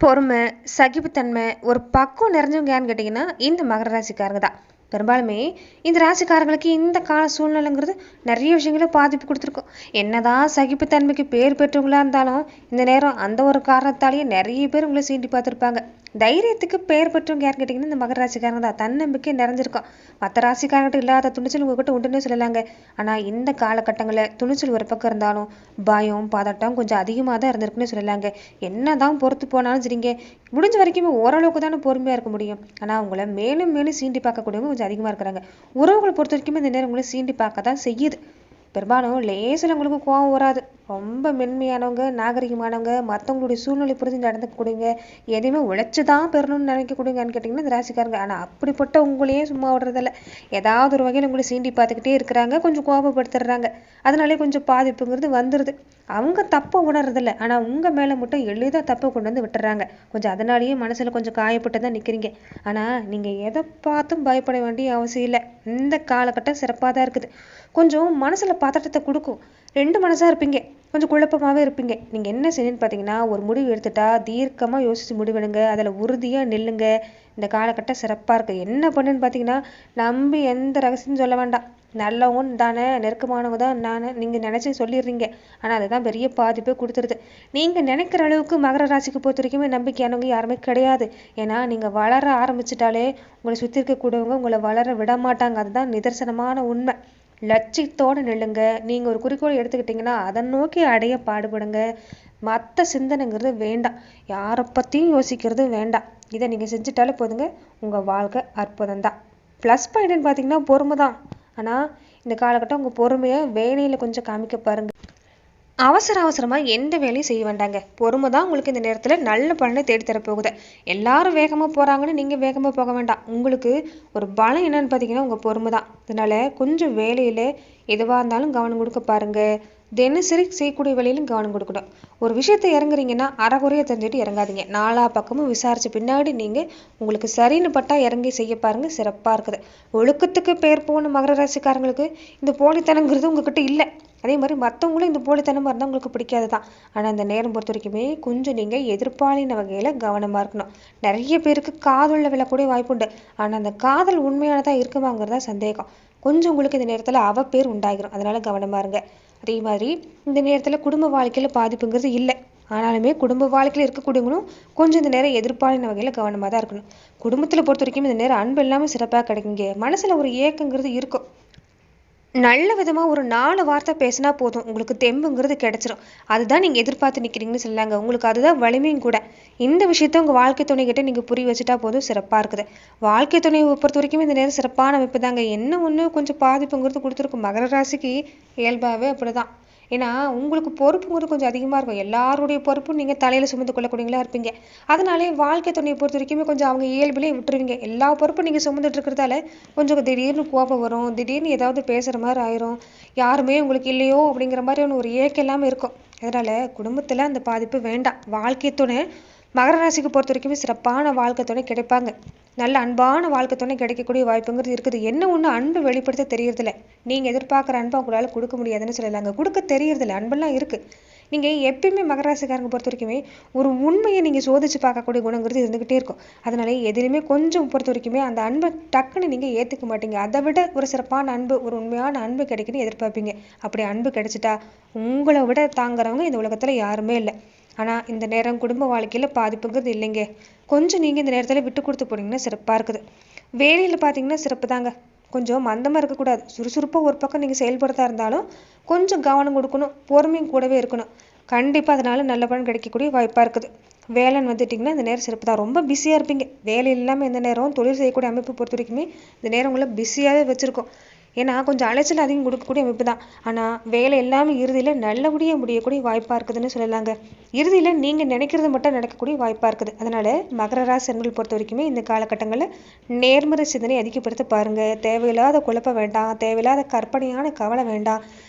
பொறுமை, சகிப்புத்தன்மை, ஒரு பக்குவம் நிறைஞ்சவங்க யாருன்னு கேட்டிங்கன்னா, இந்த மகர ராசிக்காரங்க தான். பெரும்பாலுமே இந்த ராசிக்காரங்களுக்கு இந்த கால சூழ்நிலைங்கிறது நிறைய விஷயங்கள பாதிப்பு கொடுத்துருக்கும். என்னதான் சகிப்புத்தன்மைக்கு பேர் பெற்றவங்களா இருந்தாலும், இந்த நேரம் அந்த ஒரு காரணத்தாலேயே நிறைய பேர் உங்களை சீண்டி பார்த்துருப்பாங்க. தைரியத்துக்கு பெயர் பெற்றவங்க யாருன்னு கேட்டிங்கன்னா, இந்த மகர ராசிக்காரங்க தான். தன்னம்பிக்கை நிறைஞ்சிருக்கும். மற்ற ராசிக்காரங்கிட்ட இல்லாத துணிச்சல் உங்ககிட்ட உண்டுன்னே சொல்லலாங்க. ஆனால் இந்த காலகட்டங்களில் துணிச்சல் ஒரு பக்கம் இருந்தாலும், பயம், பதட்டம் கொஞ்சம் அதிகமாக தான் இருந்திருக்குன்னு சொல்லலாங்க. என்னதான் பொறுத்து போனாலும் சரிங்க, முடிஞ்ச வரைக்குமே ஓரளவுக்கு தானே பொறுமையாக இருக்க முடியும். ஆனால் அவங்கள மேலும் மேலும் சீண்டி பார்க்கக்கூடியவங்க கொஞ்சம் அதிகமாக இருக்கிறாங்க. உறவுகளை பொறுத்த வரைக்குமே இந்த நேரம் உங்களை சீண்டி பார்க்க தான் செய்யுது. பெரும்பாலும் லேசில் உங்களுக்கு கோவம் வராது. ரொம்ப மென்மையானவங்க, நாகரிகமானவங்க, மற்றவங்களுடைய சூழ்நிலை புரிஞ்சு நடந்துக்கூடியவங்க, எதையுமே உழைச்சி தான் பெறணும்னு நினைக்கக்கூடியங்கன்னு கேட்டிங்கன்னா இந்த ராசிக்காரங்க. ஆனால் அப்படிப்பட்ட உங்களையே சும்மா விடுறதில்ல. ஏதாவது ஒரு வகையில் உங்களை சீண்டி பார்த்துக்கிட்டே இருக்கிறாங்க, கொஞ்சம் கோபப்படுத்துடுறாங்க. அதனாலே கொஞ்சம் பாதிப்புங்கிறது வந்துடுது. அவங்க தப்பை உணர்றதில்ல, ஆனால் உங்கள் மேலே மட்டும் எளிதாக தப்பை கொண்டு வந்து விட்டுறாங்க. கொஞ்சம் அதனாலேயே மனசில் கொஞ்சம் காயப்பட்டு தான் நிற்கிறீங்க. ஆனால் நீங்கள் எதை பார்த்தும் பயப்பட வேண்டிய அவசியம் இல்லை. இந்த காலகட்டம் சிறப்பாக தான் இருக்குது. கொஞ்சம் மனசில் பதட்டத்தை கொடுக்கும். ரெண்டு மனசாக இருப்பீங்க, கொஞ்சம் குழப்பமாகவே இருப்பீங்க. நீங்கள் என்ன செய்யணும்னு பார்த்தீங்கன்னா, ஒரு முடிவு எடுத்துட்டா தீர்க்கமாக யோசித்து முடிவெடுங்க. அதில் உறுதியாக நில்லுங்க. இந்த காலகட்டம் சிறப்பாக இருக்குது. என்ன பண்ணுன்னு பார்த்தீங்கன்னா, நம்பி எந்த ரகசியம் சொல்ல வேண்டாம். நல்லவங்க தானே, நெருக்கமானவங்க தான் நான் நீங்கள் நினச்சி சொல்லிடுறீங்க. ஆனால் அதுதான் பெரிய பாதிப்பே கொடுத்துருது. நீங்கள் நினைக்கிற அளவுக்கு மகர ராசிக்கு பொறுத்த வரைக்குமே நம்பிக்கையானவங்க யாருமே கிடையாது. ஏன்னா நீங்கள் வளர ஆரம்பிச்சிட்டாலே உங்களை சுற்றி இருக்கக்கூடியவங்க உங்களை வளர விட மாட்டாங்க. அதுதான் நிதர்சனமான உண்மை. லட்சியத்தோடு நில்லுங்க. நீங்கள் ஒரு குறிக்கோள் எடுத்துக்கிட்டிங்கன்னா அதை நோக்கி அடைய பாடுபடுங்க. மற்ற சிந்தனைங்கிறது வேண்டாம். யாரை பற்றியும் யோசிக்கிறது வேண்டாம். இதை நீங்கள் செஞ்சுட்டாலே போதுங்க, உங்கள் வாழ்க்கை அற்புதம் தான். ப்ளஸ் பாயிண்ட்னு பார்த்தீங்கன்னா பொறுமை தான். ஆனால் இந்த காலகட்டம் உங்கள் பொறுமையை வேலையில் கொஞ்சம் காமிக்க பாருங்க. அவசரமாக எந்த வேலையும் செய்ய வேண்டாங்க. பொறுமை தான் உங்களுக்கு இந்த நேரத்தில் நல்ல பலனை தேடித்தர போகுது. எல்லாரும் வேகமாக போகிறாங்கன்னு நீங்கள் வேகமாக போக வேண்டாம். உங்களுக்கு ஒரு பலம் என்னன்னு பார்த்தீங்கன்னா உங்கள் பொறுமை தான். அதனால் கொஞ்சம் வேலையில் எதுவாக இருந்தாலும் கவனம் கொடுக்க பாருங்கள். தினசரி செய்யக்கூடிய வேலையிலும் கவனம் கொடுக்கணும். ஒரு விஷயத்தை இறங்குறீங்கன்னா அறகுறையை தெரிஞ்சுட்டு இறங்காதீங்க. நாலா பக்கமும் விசாரித்த பின்னாடி நீங்கள் உங்களுக்கு சரின்னு பட்டா இறங்கி செய்ய பாருங்கள். சிறப்பாக இருக்குது. ஒழுக்கத்துக்கு பேர் போன மகர ராசிக்காரங்களுக்கு இந்த போலித்தனங்கிறது உங்ககிட்ட இல்லை. அதே மாதிரி மற்றவங்களும் இந்த போலித்தனமாக இருந்தால் உங்களுக்கு பிடிக்காது தான். ஆனால் இந்த நேரம் பொறுத்த வரைக்குமே கொஞ்சம் நீங்கள் எதிர்பாலின வகையில் கவனமாக இருக்கணும். நிறைய பேருக்கு காதலில் விழக்கூடிய வாய்ப்பு உண்டு. ஆனால் அந்த காதல் உண்மையானதாக இருக்குமாங்கிறதா சந்தேகம். கொஞ்சம் உங்களுக்கு இந்த நேரத்தில் பேர் உண்டாகிரும். அதனால் கவனமாக இருங்க. அதே மாதிரி இந்த நேரத்தில் குடும்ப வாழ்க்கையில் பாதிப்புங்கிறது இல்லை. ஆனாலுமே குடும்ப வாழ்க்கையில் இருக்கக்கூடியவங்களும் கொஞ்சம் இந்த நேரம் எதிர்பாலின வகையில் கவனமாக தான் இருக்கணும். குடும்பத்தில் பொறுத்த வரைக்கும் இந்த நேரம் அன்பு எல்லாமே சிறப்பாக கிடைக்குங்க. மனசில் ஒரு ஏக்கங்கிறது இருக்கும். நல்ல விதமாக ஒரு 4 வார்த்தை பேசினா போதும், உங்களுக்கு தெம்புங்கிறது கிடைச்சிரும். அதுதான் நீங்கள் எதிர்பார்த்து நிற்கிறீங்கன்னு சொல்லாங்க. உங்களுக்கு அதுதான் வலிமையும் கூட. இந்த விஷயத்த உங்கள் வாழ்க்கை துணைகிட்ட நீங்கள் புரிய வச்சுட்டா போதும், சிறப்பாக இருக்குது. வாழ்க்கை துணையை பொறுத்த வரைக்கும் இந்த நேரம் சிறப்பான அமைப்பு தாங்க. என்ன ஒன்று கொஞ்சம் பாதிப்புங்கிறது கொடுத்துருக்கும். மகர ராசிக்கு இயல்பாகவே அப்படி தான். ஏன்னா உங்களுக்கு பொறுப்புங்கிறது கொஞ்சம் அதிகமாக இருக்கும். எல்லாருடைய பொறுப்பும் நீங்கள் தலையில் சுமந்து கொள்ளக்கூடியவங்களா இருப்பீங்க. அதனாலே வாழ்க்கை துணையை பொறுத்த வரைக்குமே கொஞ்சம் அவங்க இயல்பிலே விட்டுருவீங்க. எல்லா பொறுப்பும் நீங்கள் சுமந்துட்டு இருக்கிறதால கொஞ்சம் திடீர்னு கோபம் வரும், திடீர்னு ஏதாவது பேசுகிற மாதிரி ஆயிரும். யாருமே உங்களுக்கு இல்லையோ அப்படிங்கிற மாதிரி ஒரு ஏக்கம் எல்லாமே இருக்கும். அதனால் குடும்பத்தில் அந்த பாதிப்பு வேண்டாம். வாழ்க்கை துணை மகர ராசிக்கு பொறுத்த வரைக்குமே சிறப்பான வாழ்க்கை துணை கிடைப்பாங்க. நல்ல அன்பான வாழ்க்கை துணை கிடைக்கக்கூடிய வாய்ப்புங்கிறது இருக்குது. என்ன ஒன்று அன்பு வெளிப்படுத்த தெரியறதில்ல. நீங்கள் எதிர்பார்க்குற அன்பை உங்களால் கொடுக்க முடியாதுன்னு சொல்லலாங்க. கொடுக்க தெரியறதில்ல. அன்பெல்லாம் இருக்குது. நீங்கள் எப்பயுமே மகர ராசிக்காரங்க பொறுத்த வரைக்குமே ஒரு உண்மையை நீங்கள் சோதித்து பார்க்கக்கூடிய குணங்கிறது இருந்துக்கிட்டே இருக்கும். அதனால எதுலையுமே கொஞ்சம் பொறுத்த வரைக்குமே அந்த அன்பை டக்குன்னு நீங்கள் ஏற்றுக்க மாட்டீங்க. அதை விட ஒரு சிறப்பான அன்பு, ஒரு உண்மையான அன்பு கிடைக்குன்னு எதிர்பார்ப்பீங்க. அப்படி அன்பு கிடைச்சிட்டா உங்களை விட தாங்குறவங்க இந்த உலகத்தில் யாருமே இல்லை. ஆனால் இந்த நேரம் குடும்ப வாழ்க்கையில் பாதிப்புங்கிறது இல்லைங்க. கொஞ்சம் நீங்கள் இந்த நேரத்தில் விட்டு கொடுத்து போனீங்கன்னா சிறப்பாக இருக்குது. வேலையில் பார்த்தீங்கன்னா சிறப்பு தாங்க. கொஞ்சம் மந்தமாக இருக்கக்கூடாது. சுறுசுறுப்பாக ஒரு பக்கம் நீங்கள் செயல்படுத்தா இருந்தாலும் கொஞ்சம் கவனம் கொடுக்கணும். பொறுமையும் கூடவே இருக்கணும். கண்டிப்பாக அதனால நல்ல பலன் கிடைக்கக்கூடிய வாய்ப்பாக இருக்குது. வேலைன்னு வந்துட்டிங்கன்னா இந்த நேரம் சிறப்பு தான். ரொம்ப பிஸியாக இருப்பீங்க. வேலை இல்லாமல் இந்த நேரம் தொழில் செய்யக்கூடிய அமைப்பு பொறுத்த வரைக்குமே இந்த நேரம் உங்களை பிஸியாகவே வச்சுருக்கோம். ஏன்னா கொஞ்சம் அலைச்சல் அதிகம் கொடுக்கக்கூடிய அமைப்பு தான். ஆனால் வேலை எல்லாமே இறுதியில் நல்லபடியாக முடியக்கூடிய வாய்ப்பாக இருக்குதுன்னு சொல்லலாங்க. இறுதியில் நீங்கள் நினைக்கிறது மட்டும் நடக்கக்கூடிய வாய்ப்பாக இருக்குது. அதனால் மகர ராசி அன்பர்கள் பொறுத்த வரைக்குமே இந்த காலகட்டங்களில் நேர்மறை சிந்தனை அதிகப்படுத்த பாருங்கள். தேவையில்லாத குழப்பம் வேண்டாம், தேவையில்லாத கற்பனையான கவலை வேண்டாம்.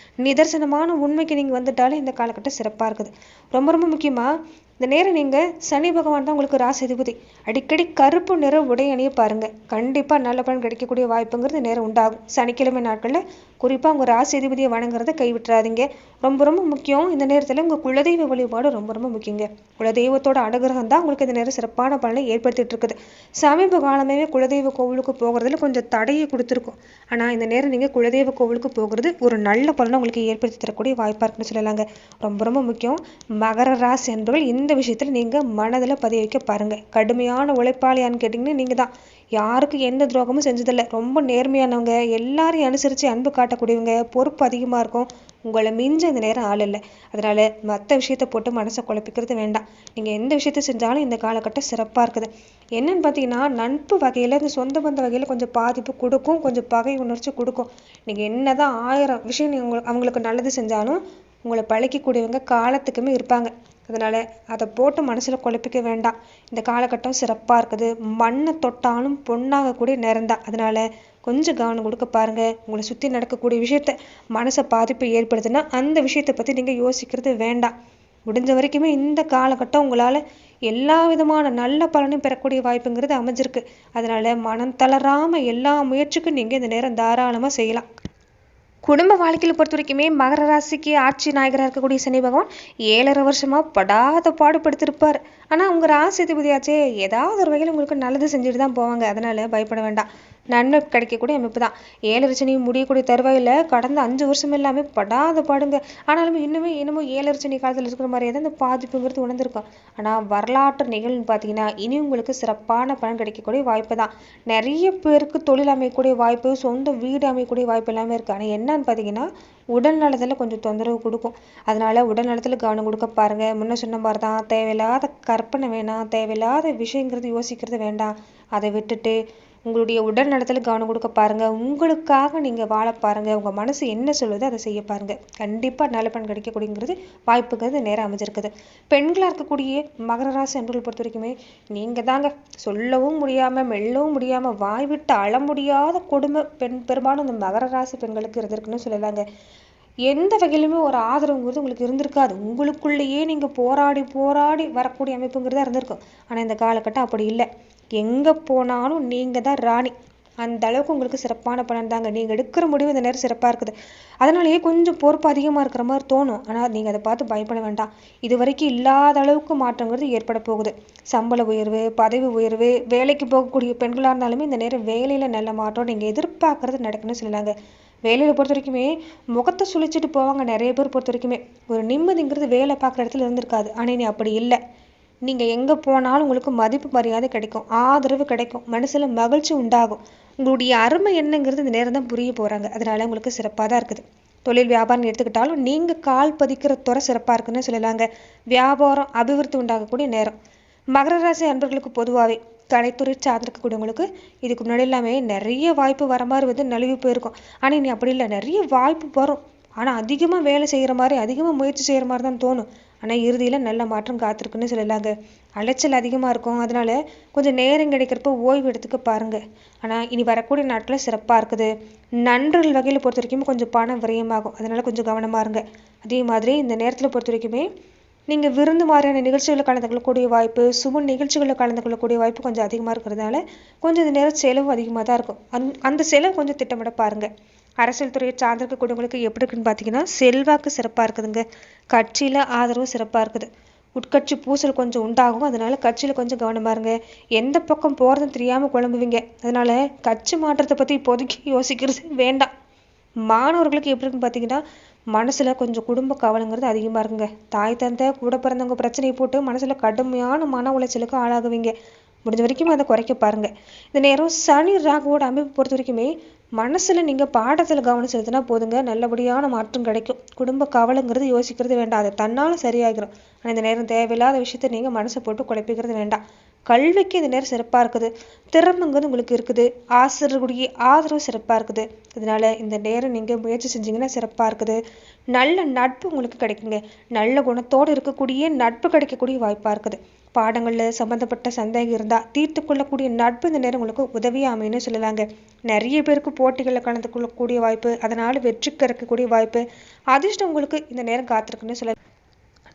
நிதர்சனமான உண்மைக்கு நீங்கள் வந்துட்டாலே இந்த காலகட்டம் சிறப்பாக இருக்குது. ரொம்ப ரொம்ப முக்கியமாக இந்த நேரம் நீங்கள் சனி பகவான் தான் உங்களுக்கு ராசி அதிபதி. அடிக்கடி கருப்பு நிற உடை அணிய பாருங்கள். கண்டிப்பாக நல்ல பலன் கிடைக்கக்கூடிய வாய்ப்புங்கிறது நேரம் உண்டாகும். சனிக்கிழமை நாட்களில் குறிப்பாக உங்கள் ராசி அதிபதியை வணங்குறத கைவிட்டுறாதீங்க. ரொம்ப ரொம்ப முக்கியம். இந்த நேரத்தில் உங்கள் குலதெய்வ வழிபாடு ரொம்ப ரொம்ப முக்கியங்க. குலதெய்வத்தோட அனுகிரகம் தான் உங்களுக்கு இந்த நேரம் சிறப்பான பலனை ஏற்படுத்திட்டு இருக்குது. சமீப காலமே குலதெய்வ கோவிலுக்கு போகிறதுல கொஞ்சம் தடையை கொடுத்துருக்கும். ஆனால் இந்த நேரம் நீங்கள் குலதெய்வ கோவிலுக்கு போகிறது ஒரு நல்ல பலனை உங்களுக்கு ஏற்படுத்தி தரக்கூடிய வாய்ப்பாக இருக்குன்னு சொல்லலாங்க. ரொம்ப ரொம்ப முக்கியம். மகர ராசி அன்பர்கள் இந்த விஷயத்தில் நீங்கள் மனதில் பதிய வைக்க பாருங்கள். கடுமையான உழைப்பாளியான்னு கேட்டிங்கன்னா நீங்கள் தான். யாருக்கு எந்த துரோகமும் செஞ்சதில்லை. ரொம்ப நேர்மையானவங்க, எல்லாரையும் அனுசரித்து அன்பு காட்டக்கூடியவங்க, பொறுப்பு அதிகமாக இருக்கும். உங்களை மிஞ்ச இந்த நேரம் ஆள் இல்லை. அதனால் மற்ற விஷயத்தை போட்டு மனசை குழப்பிக்கிறது வேண்டாம். நீங்கள் எந்த விஷயத்தை செஞ்சாலும் இந்த காலகட்டம் சிறப்பாக இருக்குது. என்னன்னு பார்த்தீங்கன்னா, நட்பு வகையில் இந்த சொந்த பந்த வகையில் கொஞ்சம் பாதிப்பு கொடுக்கும், கொஞ்சம் பகை உணர்ச்சி கொடுக்கும். நீங்கள் என்னதான் 1000 விஷயம் நீங்கள் அவங்களுக்கு நல்லது செஞ்சாலும் உங்களை பழக்கக்கூடியவங்க காலத்துக்குமே இருப்பாங்க. அதனால் அதை போட்டு மனசில் குழப்பிக்க வேண்டாம். இந்த காலகட்டம் சிறப்பாக இருக்குது. மண்ணை தொட்டாலும் பொண்ணாகக்கூடிய நேரம் தான். அதனால் கொஞ்சம் கவனம் கொடுக்க பாருங்கள். உங்களை சுற்றி நடக்கக்கூடிய விஷயத்த மனசை பாதிப்பை ஏற்படுத்துனா அந்த விஷயத்தை பற்றி நீங்கள் யோசிக்கிறது வேண்டாம். முடிஞ்ச வரைக்குமே இந்த காலகட்டம் உங்களால் எல்லா விதமான நல்ல பலனையும் பெறக்கூடிய வாய்ப்புங்கிறது அமைஞ்சிருக்கு. அதனால் மனம் தளராமல் எல்லா முயற்சிக்கும் நீங்கள் இந்த நேரம் தாராளமாக செய்யலாம். குடும்ப வாழ்க்கையில் பொறுத்த வரைக்குமே மகர ராசிக்கு ஆட்சி நாயகராக இருக்கக்கூடிய சனி பகவான் 7.5 வருஷமாக படாத பாடுபடுத்திருப்பார். ஆனால் உங்கள் ராசி அதிபதியாச்சே ஏதாவது ஒரு வகையில் உங்களுக்கு நல்லது செஞ்சுட்டு தான் போவாங்க. அதனால் பயப்பட வேண்டாம். நன்மை கிடைக்கக்கூடிய அமைப்பு தான். 7 சனி முடியக்கூடிய தருவாயில் கடந்த 5 வருஷம் எல்லாமே படாத பாடுங்க. ஆனாலும் இன்னமும் 7 சனி காலத்தில் இருக்கிற மாதிரியே தான் இந்த பாதிப்புங்கிறது உணர்ந்திருக்கும். ஆனால் வரலாற்று நிகழ்வுன்னு பார்த்தீங்கன்னா இனி உங்களுக்கு சிறப்பான பலன் கிடைக்கக்கூடிய வாய்ப்பு தான். நிறைய பேருக்கு தொழில் அமைக்கக்கூடிய வாய்ப்பு, சொந்த வீடு அமைக்கக்கூடிய வாய்ப்பு எல்லாமே இருக்குது. ஆனால் என்னன்னு பார்த்தீங்கன்னா உடல் நலத்தில் கொஞ்சம் தொந்தரவு கொடுக்கும். அதனால உடல் நலத்தில் கவனம் கொடுக்க பாருங்க. முன்ன சொன்ன மாதிரி தான், தேவையில்லாத கற்பனை வேணாம், தேவையில்லாத விஷயங்கிறது யோசிக்கிறது வேண்டாம். அதை விட்டுட்டு உங்களுடைய உடல் நலத்தில் கவனம் கொடுக்க பாருங்க. உங்களுக்காக நீங்கள் வாழ பாருங்க. உங்கள் மனசு என்ன சொல்லுதோ அதை செய்ய பாருங்க. கண்டிப்பாக நல்ல பலன் கிடைக்கக்கூடியங்கிறது வாய்ப்புங்கிறது நேரம் அமைஞ்சிருக்குது. பெண்களாக இருக்கக்கூடிய மகர ராசி அன்பர்களை பொறுத்த வரைக்குமே நீங்கள் தாங்க சொல்லவும் முடியாமல் மெல்லவும் முடியாமல் வாய் விட்டு அழ முடியாத கொடுமை பெரும்பாலும் இந்த மகர ராசி பெண்களுக்கு இருந்திருக்குன்னு சொல்லலாங்க. எந்த வகையிலுமே ஒரு ஆதரவுங்கிறது உங்களுக்கு இருந்திருக்காது. உங்களுக்குள்ளேயே நீங்கள் போராடி வரக்கூடிய அமைப்புங்கிறதா இருந்திருக்கும். ஆனால் இந்த காலகட்டம் அப்படி இல்லை. எங்கே போனாலும் நீங்கள் தான் ராணி. அந்த அளவுக்கு உங்களுக்கு சிறப்பான பலன் தாங்க. நீங்கள் எடுக்கிற முடிவு இந்த நேரம் சிறப்பாக இருக்குது. அதனாலேயே கொஞ்சம் பொறுப்பு அதிகமாக இருக்கிற மாதிரி தோணும். ஆனால் நீங்கள் அதை பார்த்து பயப்பட வேண்டாம். இது வரைக்கும் இல்லாத அளவுக்கு மாற்றங்கிறது ஏற்பட போகுது. சம்பள உயர்வு, பதவி உயர்வு, வேலைக்கு போகக்கூடிய பெண்களாக இருந்தாலுமே இந்த நேரம் வேலையில் நல்ல மாற்றம் நீங்கள் எதிர்பார்க்கறது நடக்குன்னு சொல்லலாங்க. வேலையில் பொறுத்த வரைக்குமே முகத்தை சுழிச்சிட்டு போவாங்க நிறைய பேர். பொறுத்த வரைக்குமே ஒரு நிம்மதிங்கிறது வேலை பார்க்குற இடத்துல இருந்திருக்காது. ஆனால் நீ அப்படி இல்லை. நீங்கள் எங்கே போனாலும் உங்களுக்கு மதிப்பு மரியாதை கிடைக்கும், ஆதரவு கிடைக்கும், மனசில் மகிழ்ச்சி உண்டாகும். உங்களுடைய அருமை என்னங்கிறது இந்த நேரம் தான் புரிய போகிறாங்க. அதனால உங்களுக்கு சிறப்பாக தான் இருக்குது. தொழில் வியாபாரம் எடுத்துக்கிட்டாலும் நீங்கள் கால் பதிக்கிற துறை சிறப்பாக இருக்குன்னு சொல்லலாங்க. வியாபாரம் அபிவிருத்தி உண்டாகக்கூடிய நேரம். மகர ராசி அன்பர்களுக்கு பொதுவாகவே கலைத்துறை சார்ந்திருக்கக்கூடியவங்களுக்கு இதுக்கு முன்னாடி எல்லாமே நிறைய வாய்ப்பு வர மாதிரி வந்து நழுவி போயிருக்கும். ஆனால் இனி அப்படி இல்லை. நிறைய வாய்ப்பு வரும். ஆனால் அதிகமாக வேலை செய்கிற மாதிரி, அதிகமாக முயற்சி செய்கிற மாதிரி தான் தோணும். ஆனால் இறுதியில் நல்ல மாற்றம் காத்திருக்குன்னு சொல்லலாங்க. அலைச்சல் அதிகமாக இருக்கும். அதனால கொஞ்சம் நேரம் கிடைக்கிறப்ப ஓய்வு எடுத்துக்க பாருங்க. ஆனால் இனி வரக்கூடிய நாட்களில் சிறப்பாக இருக்குது. நண்பர்கள் வகையில் பொறுத்த வரைக்கும் கொஞ்சம் பணம் விரயமாகும். அதனால கொஞ்சம் கவனமாக இருங்க. அதே மாதிரி இந்த நேரத்தில் பொறுத்த வரைக்குமே நீங்கள் விருந்து மாதிரியான நிகழ்ச்சிகளில் கலந்து கொள்ளக்கூடிய வாய்ப்பு, சுப நிகழ்ச்சிகளில் கலந்து கொள்ளக்கூடிய வாய்ப்பு கொஞ்சம் அதிகமாக இருக்கிறதுனால கொஞ்சம் இந்த நேரம் செலவு அதிகமாக தான் இருக்கும். அந்த செலவு கொஞ்சம் திட்டமிட பாருங்கள். அரசியல் துறையை சார்ந்திருக்கக்கூடியவங்களுக்கு எப்படி இருக்குன்னு பார்த்தீங்கன்னா செல்வாக்கு சிறப்பாக இருக்குதுங்க. கட்சியில் ஆதரவு சிறப்பாக இருக்குது. உட்கட்சி பூசல் கொஞ்சம் உண்டாகும். அதனால கட்சியில் கொஞ்சம் கவனமாக இருங்க. எந்த பக்கம் போகிறதுன்னு தெரியாமல் குழம்புவீங்க. அதனால கட்சி மாற்றத்தை பற்றி இப்போதைக்கு யோசிக்கிறது வேண்டாம். மாணவர்களுக்கு எப்படி இருக்குன்னு பார்த்தீங்கன்னா மனசில் கொஞ்சம் குடும்ப கவலைங்கிறது அதிகமாக இருக்குங்க. தாய் தந்தை கூட பிறந்தவங்க பிரச்சனையை போட்டு மனசில் கடுமையான மன உளைச்சலுக்கு ஆளாகுவீங்க. முடிஞ்ச வரைக்கும் அதை குறைக்க பாருங்க. இந்த நேரம் சனி ராகுவோட அமைப்பு பொறுத்த வரைக்குமே மனசில் நீங்கள் பாடத்தில் கவனம் செலுத்தினா போதுங்க. நல்லபடியான மாற்றம் கிடைக்கும். குடும்ப கவலைங்கிறது யோசிக்கிறது வேண்டாம். அதை தன்னால் சரியாகிடும். ஆனால் இந்த நேரம் தேவையில்லாத விஷயத்தை நீங்கள் மனசை போட்டு குழப்பிக்கிறது வேண்டாம். கல்விக்கு இந்த நேரம் சிறப்பாக இருக்குது. திறமைங்கிறது உங்களுக்கு இருக்குது. ஆசிரியர்களுடைய ஆதரவு சிறப்பாக இருக்குது. இதனால இந்த நேரம் நீங்கள் முயற்சி செஞ்சீங்கன்னா சிறப்பாக இருக்குது. நல்ல நட்பு உங்களுக்கு கிடைக்குங்க. நல்ல குணத்தோடு இருக்கக்கூடிய நட்பு கிடைக்கக்கூடிய வாய்ப்பாக இருக்குது. பாடங்களில் சம்மந்தப்பட்ட சந்தேகம் இருந்தால் தீர்த்து கொள்ளக்கூடிய நட்பு இந்த நேரம் உங்களுக்கு உதவியாக அமைன்னு சொல்லலாங்க. நிறைய பேருக்கு போட்டிகளில் கலந்து கொள்ளக்கூடிய வாய்ப்பு, அதனால் வெற்றி கிடைக்கக்கூடிய வாய்ப்பு, அதிர்ஷ்டம் உங்களுக்கு இந்த நேரம் காத்திருக்குன்னு சொல்ல.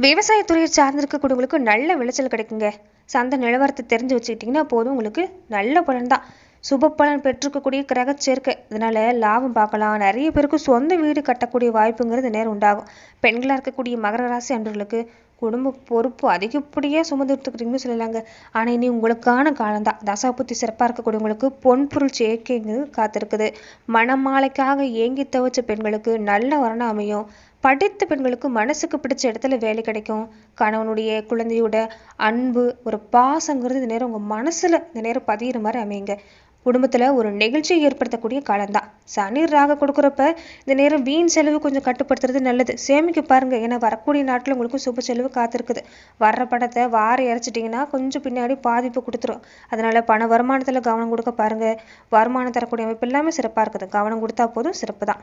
விவசாயத்துறையை சார்ந்திருக்கக்கூடியவங்களுக்கு நல்ல விளைச்சல் கிடைக்குங்க. சந்தை நிலவரத்தை தெரிஞ்சு வச்சுக்கிட்டிங்கன்னா போதும், உங்களுக்கு நல்ல பலன் தான். சுப பலன் பெற்றிருக்கக்கூடிய கிரக சேர்க்கை, இதனால லாபம் பார்க்கலாம். நிறைய பேருக்கு சொந்த வீடு கட்டக்கூடிய வாய்ப்புங்கிறது நேரம் உண்டாகும். பெண்களாக இருக்கக்கூடிய மகர ராசி அன்பர்களுக்கு குடும்ப பொறுப்பு அதிகப்படியாக சுமந்துட்டுருக்குறீங்கன்னு சொல்லலாங்க. ஆனால் இனி உங்களுக்கான காலம்தான். தசாபுத்தி சிறப்பாக இருக்கக்கூடியவங்களுக்கு பொன் பொருள் சேர்க்கைங்கிறது காத்திருக்குது. மணமாலைக்காக ஏங்கி தவிச்ச பெண்களுக்கு நல்ல வரணம் அமையும். படித்த பெண்களுக்கு மனசுக்கு பிடிச்ச இடத்துல வேலை கிடைக்கும். கணவனுடைய குழந்தையோட அன்பு ஒரு பாசங்கிறது இந்த நேரம் உங்கள் மனசில் இந்த நேரம் பதிகிற மாதிரி அமையுங்க. குடும்பத்தில் ஒரு நிகழ்ச்சியை ஏற்படுத்தக்கூடிய காலம்தான். சனி ராக கொடுக்குறப்ப இந்த நேரம் வீண் செலவு கொஞ்சம் கட்டுப்படுத்துறது நல்லது. சேமிக்க பாருங்க, ஏன்னா வரக்கூடிய நாட்டில் உங்களுக்கு சுப செலவு காத்திருக்குது. வர்ற பணத்தை வார இறைச்சிட்டிங்கன்னா கொஞ்சம் பின்னாடி பாதிப்பு கொடுத்துரும். அதனால பண வருமானத்தில் கவனம் கொடுக்க பாருங்க. வருமானம் தரக்கூடிய அமைப்பு எல்லாமே சிறப்பாக இருக்குது. கவனம் கொடுத்தா போதும், சிறப்பு தான்.